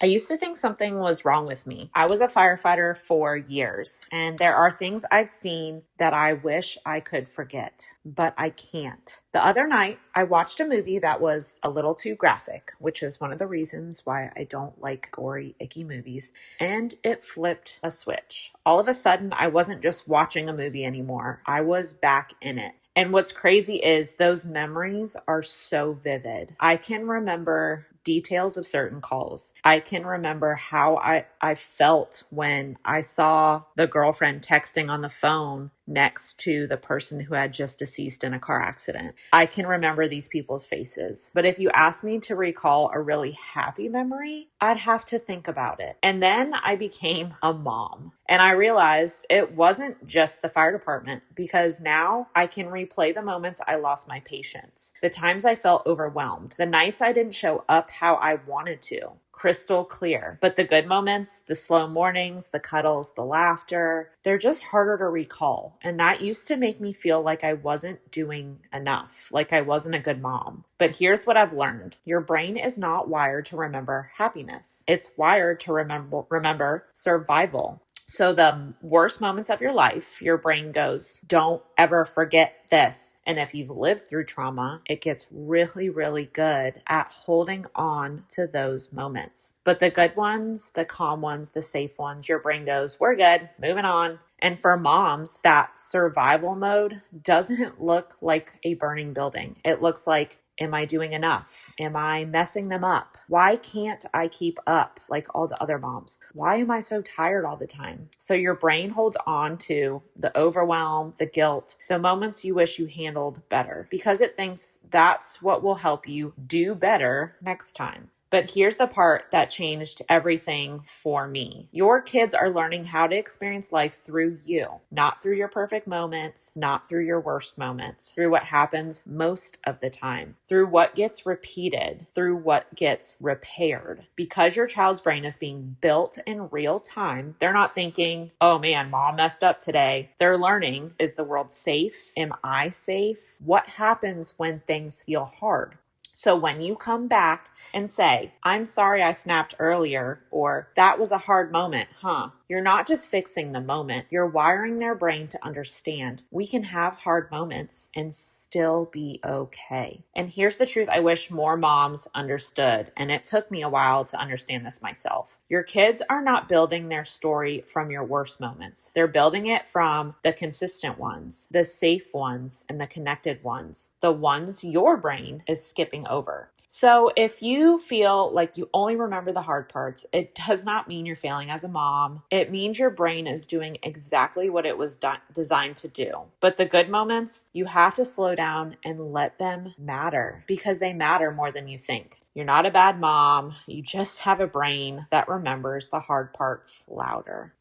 I used to think something was wrong with me. I was a firefighter for years, and there are things I've seen that I wish I could forget, but I can't. The other night, I watched a movie that was a little too graphic, which is one of the reasons why I don't like gory, icky movies, and it flipped a switch. All of a sudden, I wasn't just watching a movie anymore. I was back in it. And what's crazy is those memories are so vivid. I can remember details of certain calls. I can remember how I felt when I saw the girlfriend texting on the phone next to the person who had just deceased in a car accident. I can remember these people's faces. But if you ask me to recall a really happy memory, I'd have to think about it. And then I became a mom. And I realized it wasn't just the fire department, because now I can replay the moments I lost my patience, the times I felt overwhelmed, the nights I didn't show up how I wanted to. Crystal clear. But the good moments, the slow mornings, the cuddles, the laughter, they're just harder to recall. And that used to make me feel like I wasn't doing enough, like I wasn't a good mom. But here's what I've learned. Your brain is not wired to remember happiness. It's wired to remember survival. So the worst moments of your life, your brain goes, don't ever forget this. And if you've lived through trauma, it gets really, really good at holding on to those moments. But the good ones, the calm ones, the safe ones, your brain goes, we're good, moving on. And for moms, that survival mode doesn't look like a burning building. It looks like, am I doing enough? Am I messing them up? Why can't I keep up like all the other moms? Why am I so tired all the time? So your brain holds on to the overwhelm, the guilt, the moments you wish you handled better, because it thinks that's what will help you do better next time. But here's the part that changed everything for me. Your kids are learning how to experience life through you, not through your perfect moments, not through your worst moments, through what happens most of the time, through what gets repeated, through what gets repaired. Because your child's brain is being built in real time, they're not thinking, oh man, mom messed up today. They're learning, is the world safe? Am I safe? What happens when things feel hard? So when you come back and say, I'm sorry I snapped earlier, or that was a hard moment, you're not just fixing the moment, you're wiring their brain to understand we can have hard moments and still be okay. And here's the truth I wish more moms understood, and it took me a while to understand this myself. Your kids are not building their story from your worst moments. They're building it from the consistent ones, the safe ones, and the connected ones, the ones your brain is skipping over. So if you feel like you only remember the hard parts, it does not mean you're failing as a mom. It means your brain is doing exactly what it was designed to do. But the good moments, you have to slow down and let them matter, because they matter more than you think. You're not a bad mom. You just have a brain that remembers the hard parts louder.